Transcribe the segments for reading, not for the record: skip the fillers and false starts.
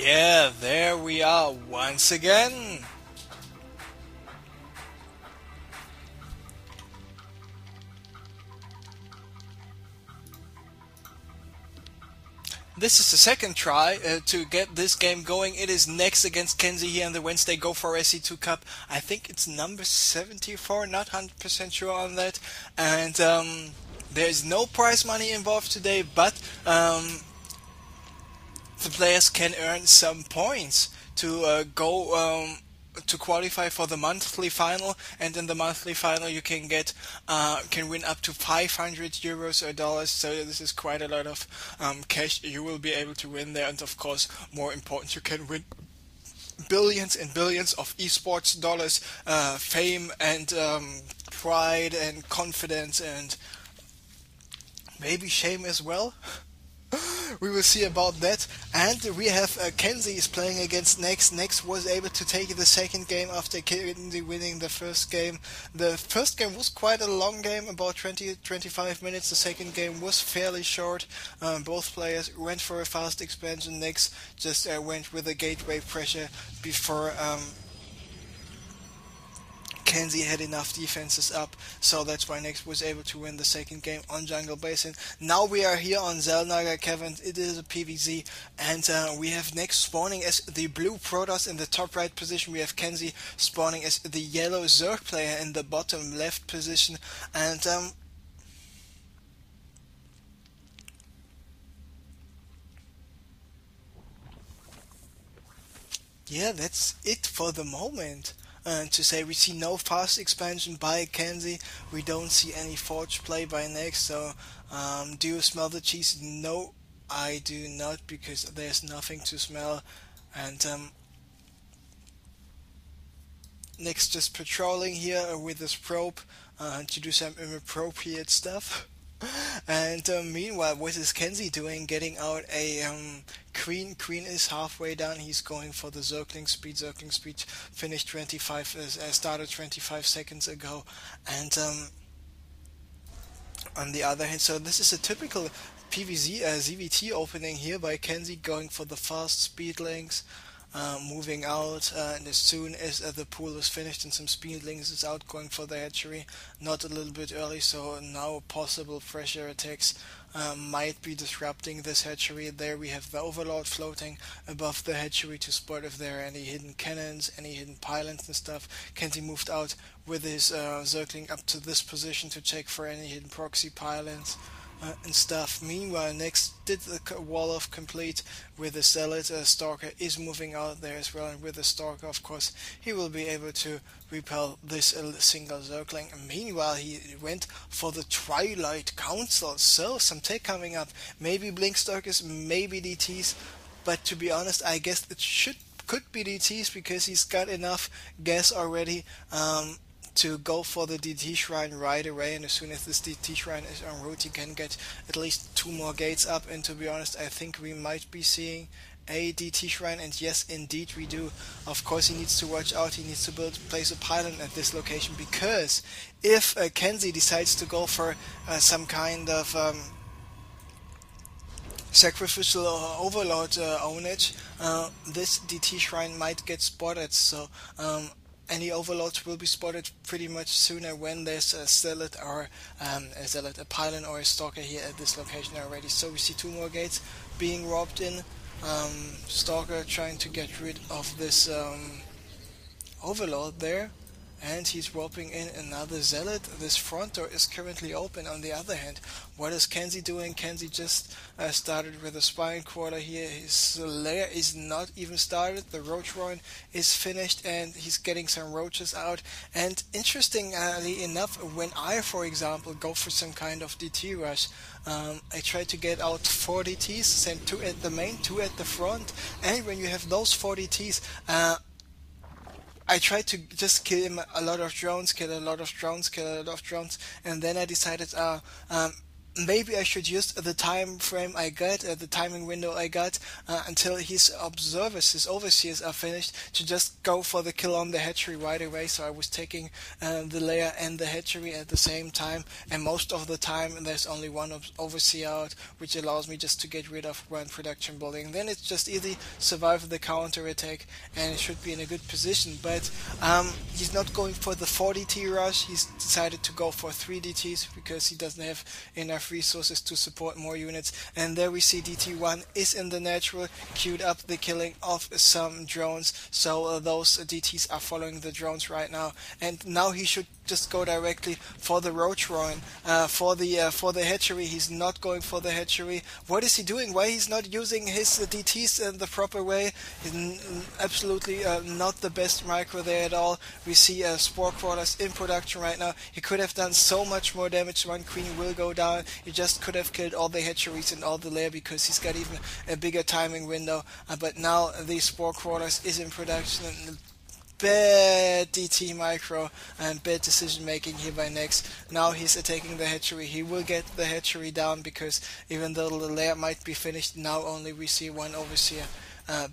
Yeah, there we are once again. This is the second try to get this game going. It is next against Kenzy here in the Wednesday Go4SC2 Cup. I think it's number 74, not 100% sure on that. And there's no prize money involved today, but the players can earn some points to go to qualify for the monthly final, and in the monthly final you can win up to 500 euros or dollars. So this is quite a lot of cash you will be able to win there, and of course, more important, you can win billions and billions of esports dollars, fame and pride and confidence and maybe shame as well. We will see about that. And we have Kenzy is playing against Nex. Nex was able to take the second game after Kenzy winning the first game. The first game was quite a long game, about 20-25 minutes. The second game was fairly short. Both players went for a fast expansion. Nex just went with a gateway pressure before Kenzy had enough defenses up, so that's why Nex was able to win the second game on Jungle Basin. Now we are here on Zelnaga, Kevin. It is a PvZ, and we have Nex spawning as the blue Protoss in the top right position. We have Kenzy spawning as the yellow Zerg player in the bottom left position, and yeah, that's it for the moment. To say we see no fast expansion by Kenzy, we don't see any forge play by Nex. So, do you smell the cheese? No, I do not, because there's nothing to smell. And Nex just patrolling here with his probe to do some inappropriate stuff. And meanwhile, what is Kenzy doing? Getting out a Queen. Queen is halfway down. He's going for the Zergling Speed. Zergling Speed finished started 25 seconds ago. And on the other hand, so this is a typical PvZ ZVT opening here by Kenzy, going for the fast speed links. Moving out, and as soon as the pool is finished and some speedlings is out, going for the hatchery, not a little bit early, so now possible pressure attacks might be disrupting this hatchery. There we have the Overlord floating above the hatchery to spot if there are any hidden cannons, any hidden pylons and stuff. Kenzy moved out with his Zergling up to this position to check for any hidden proxy pylons. And stuff. Meanwhile, Nex did the wall of complete with the Zealot. Stalker is moving out there as well, and with the Stalker, of course, he will be able to repel this single Zergling. Meanwhile, he went for the Twilight Council, so some tech coming up. Maybe Blinkstalkers, maybe DTs, but to be honest, I guess it could be DTs, because he's got enough gas already. To go for the DT Shrine right away, and as soon as this DT Shrine is en route, you can get at least 2 more gates up, and to be honest, I think we might be seeing a DT Shrine, and yes, indeed we do. Of course, he needs to watch out. He needs to place a pylon at this location, because if Kenzy decides to go for some kind of sacrificial overload ownage, this DT Shrine might get spotted, so any overloads will be spotted pretty much sooner when there's a zealot or a pylon or a stalker here at this location already. So we see 2 more gates being robbed in. Stalker trying to get rid of this overload there, and he's roping in another zealot. This front door is currently open. On the other hand, what is Kenzy doing? Kenzy just started with a spine quarter here. His lair is not even started. The roach run is finished, and he's getting some roaches out. And interestingly enough, when I, for example, go for some kind of DT rush, I try to get out 4 DTs, send 2 at the main, 2 at the front, and when you have those 4 DTs, I tried to just kill him a lot of drones, kill a lot of drones, and then I decided maybe I should use the time frame I got, the timing window I got, until his observers, his overseers are finished, to just go for the kill on the hatchery right away. So I was taking the layer and the hatchery at the same time, and most of the time there's only one overseer out, which allows me just to get rid of one production building. Then it's just easy, survive the counter attack, and it should be in a good position. But he's not going for the 4 DT rush, he's decided to go for 3 DTs because he doesn't have enough resources to support more units. And there we see DT1 is in the natural, queued up the killing of some drones, so those DTs are following the drones right now. And now he should just go directly for the roach roin, for the hatchery. He's not going for the hatchery. What is he doing? Why he's not using his DTs in the proper way? Absolutely not the best micro there at all. We see spore crawlers in production right now. He could have done so much more damage. One queen will go down. He just could have killed all the hatcheries and all the lair because he's got even a bigger timing window. But now the spore crawlers is in production. And bad DT micro and bad decision making here by Nex. Now he's attacking the hatchery. He will get the hatchery down because even though the lair might be finished, now only we see one overseer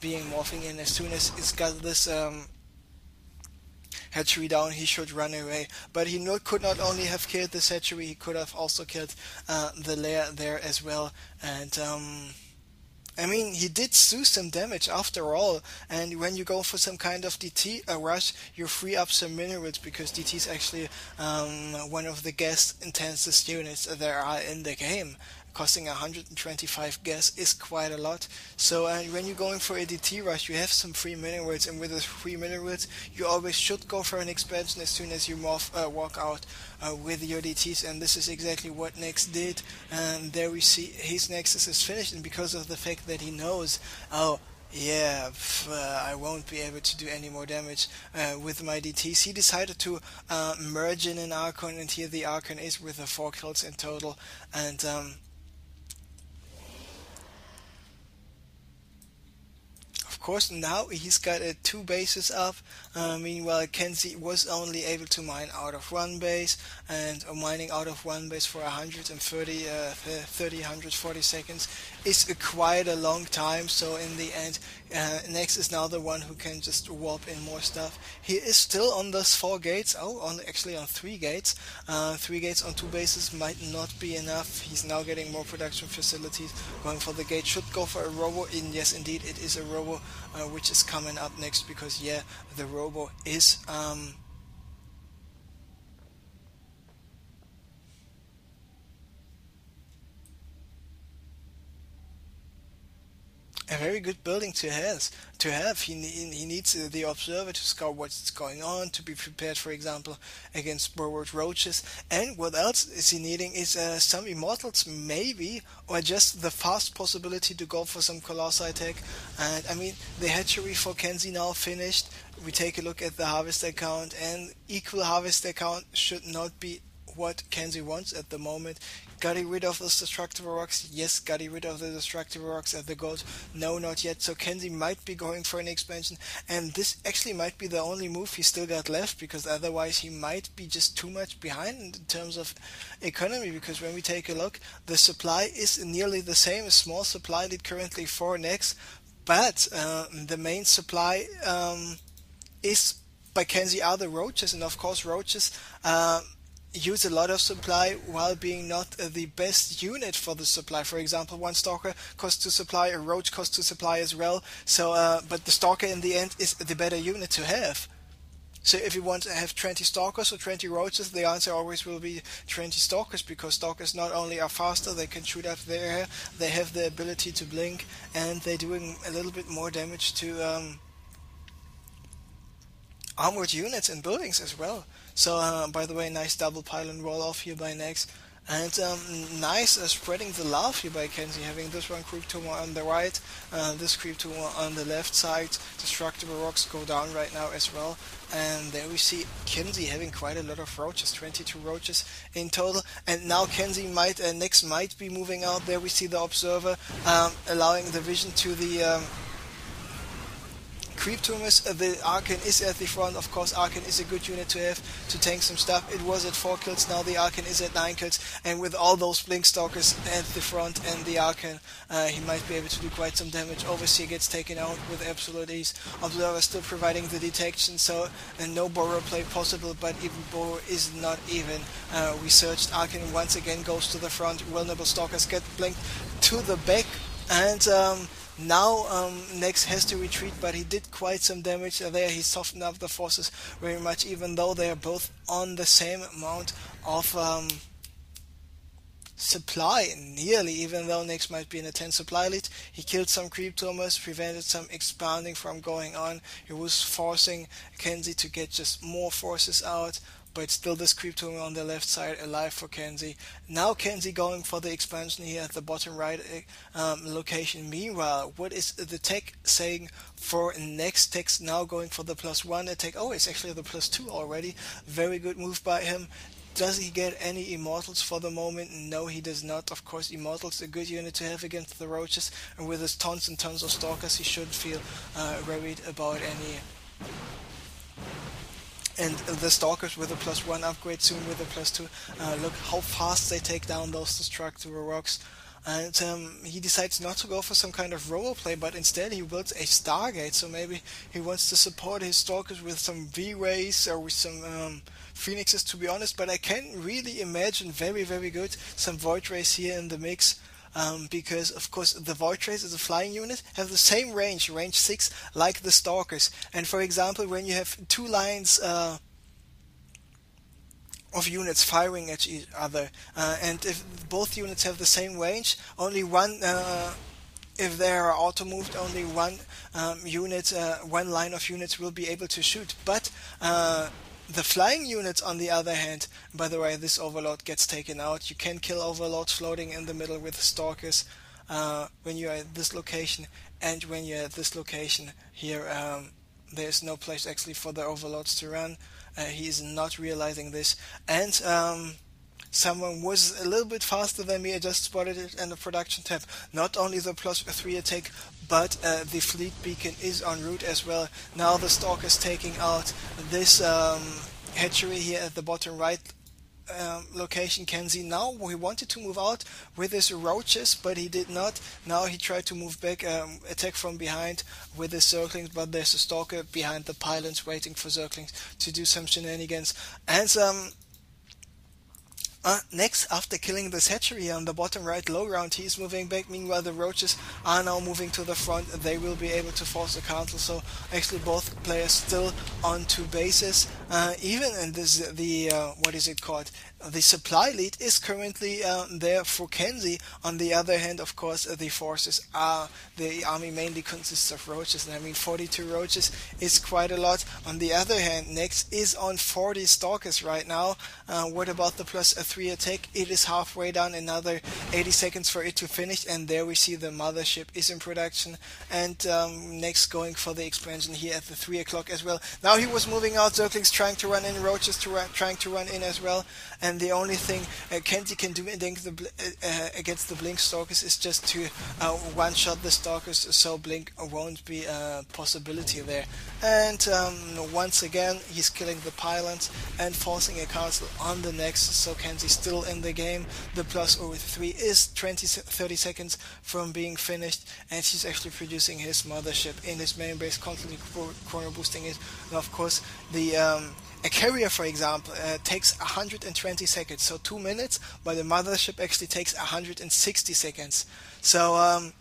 being morphing in. As soon as it's got this hatchery down, he should run away. But he could not only have killed this hatchery, he could have also killed the lair there as well. And I mean, he did do some damage after all, and when you go for some kind of DT rush, you free up some minerals, because DT is actually one of the gas intensest units there are in the game. Costing 125 gas is quite a lot. So when you're going for a DT rush, you have some free minerals, and with the free minerals, you always should go for an expansion as soon as you walk out with your DTs, and this is exactly what Nex did. And there we see his Nexus is finished, and because of the fact that he knows, oh, yeah, I won't be able to do any more damage with my DTs, he decided to merge in an Archon, and here the Archon is with 4 kills in total. And of course, now he's got 2 bases up. Meanwhile, Kenzy was only able to mine out of 1 base, and mining out of 1 base for 140 seconds is quite a long time. So in the end, Nex is now the one who can just warp in more stuff. He is still on those 4 gates. Actually on 3 gates. 3 gates on 2 bases might not be enough. He's now getting more production facilities. Going for the gate, should go for a robo. Yes, indeed, it is a robo, which is coming up next, because yeah, the robo is a very good building to have. He needs the observer to scout what's going on, to be prepared, for example, against borrowed roaches. And what else is he needing is some immortals, maybe, or just the fast possibility to go for some colossi attack. And I mean, the hatchery for Kenzy now finished. We take a look at the harvester count, and equal harvester count should not be what Kenzy wants at the moment. Got rid of the destructible rocks? Yes, got rid of the destructible rocks at the gold? No, not yet. So Kenzy might be going for an expansion, and this actually might be the only move he still got left, because otherwise he might be just too much behind in terms of economy. Because when we take a look, the supply is nearly the same. A small supply lead currently for Nex, but the main supply is by Kenzy are the roaches, and of course roaches use a lot of supply while being not the best unit for the supply. For example, 1 stalker costs to supply, a roach costs to supply as well. So, but the stalker in the end is the better unit to have. So if you want to have 20 stalkers or 20 roaches, the answer always will be 20 stalkers, because stalkers not only are faster, they can shoot up the air, they have the ability to blink, and they're doing a little bit more damage to armored units and buildings as well. So by the way, nice double pylon roll off here by Nex, and nice spreading the love here by Kenzy, having this one creep tumor on the right, this creep tumor on the left side. Destructible rocks go down right now as well, and there we see Kenzy having quite a lot of roaches, 22 roaches in total. And now Kenzy Nex might be moving out. There we see the observer allowing the vision to the creep tumors. The Arcane is at the front. Of course, Arcane is a good unit to have to tank some stuff. It was at 4 kills, now the Arcane is at 9 kills, and with all those Blink Stalkers at the front and the Arcane, he might be able to do quite some damage. Overseer gets taken out with absolute ease. Observer still providing the detection, so no Burrow play possible, but even Burrow is not even researched. Arcane once again goes to the front. Vulnerable Stalkers get blinked to the back, and now Nex has to retreat, but he did quite some damage there. He softened up the forces very much, even though they are both on the same amount of supply, nearly, even though Nex might be in a 10 supply lead. He killed some creep tumors, prevented some expanding from going on. He was forcing Kenzy to get just more forces out, but still this creep tumor on the left side alive for Kenzy. Now Kenzy going for the expansion here at the bottom right location. Meanwhile, what is the tech saying for next? Tech's now going for the +1 attack. Oh, it's actually the +2 already. Very good move by him. Does he get any Immortals for the moment? No, he does not. Of course, Immortals a good unit to have against the Roaches, and with his tons and tons of Stalkers, he shouldn't feel worried about any. And the Stalkers with a +1 upgrade, soon with a +2. Look how fast they take down those destructible rocks. And he decides not to go for some kind of robo play, but instead he builds a Stargate. So maybe he wants to support his Stalkers with some V-Rays or with some Phoenixes, to be honest. But I can really imagine very, very good some Void Rays here in the mix. Because of course the Void Rays as a flying unit have the same range 6, like the Stalkers. And for example, when you have 2 lines of units firing at each other, and if both units have the same range, only one, if they are auto moved, only one one line of units will be able to shoot. But the flying units, on the other hand, by the way, this Overlord gets taken out. You can kill Overlords floating in the middle with Stalkers when you're at this location, and when you're at this location here, there's no place actually for the Overlords to run. He is not realizing this, and someone was a little bit faster than me. I just spotted it in the production tab. Not only the +3 attack, but the fleet beacon is en route as well. Now the Stalker's taking out this hatchery here at the bottom right location. Kenzy now, he wanted to move out with his Roaches, but he did not. Now he tried to move back, attack from behind with his Zerglings, but there's a Stalker behind the pylons waiting for Zerglings to do some shenanigans. And next, after killing this hatchery on the bottom right low ground, he's moving back. Meanwhile, the Roaches are now moving to the front. They will be able to force a cancel. So actually, both players still on 2 bases. Even in this, what is it called? The supply lead is currently there for Kenzy. On the other hand, of course, the forces are, the army mainly consists of Roaches, and I mean 42 Roaches is quite a lot. On the other hand, Nex is on 40 Stalkers right now. What about the +3 attack? It is halfway down, another 80 seconds for it to finish, and there we see the mothership is in production, and Nex going for the expansion here at the 3 o'clock as well. Now he was moving out, Zerglings trying to run in, Roaches trying to run in as well, and the only thing Kenzy can do against the Blink Stalkers is just to one-shot the Stalkers, so Blink won't be a possibility there. And once again, he's killing the pylons and forcing a cancel on the Nex, so Kenzy still in the game. The +3 is 30 seconds from being finished, and he's actually producing his mothership in his main base, constantly chrono boosting it. And of course, a carrier, for example, takes 120 seconds, so 2 minutes, but the mothership actually takes 160 seconds. So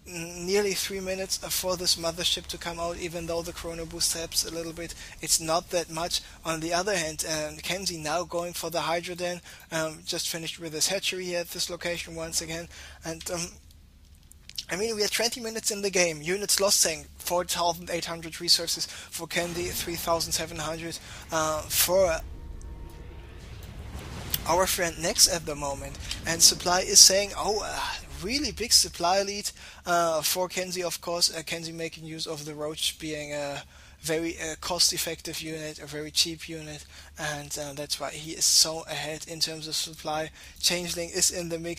nearly 3 minutes for this mothership to come out, even though the chrono boost helps a little bit. It's not that much. On the other hand, Kenzy now going for the Hydra Den, just finished with his hatchery here at this location once again, and I mean, we are 20 minutes in the game. Units lost saying 4,800 resources for Kenzy, 3,700 for our friend Nex at the moment. And supply is saying, really big supply lead for Kenzy, of course. Kenzy making use of the Roach being a very cost-effective unit, a very cheap unit, and that's why he is so ahead in terms of supply. Changeling is in the mix.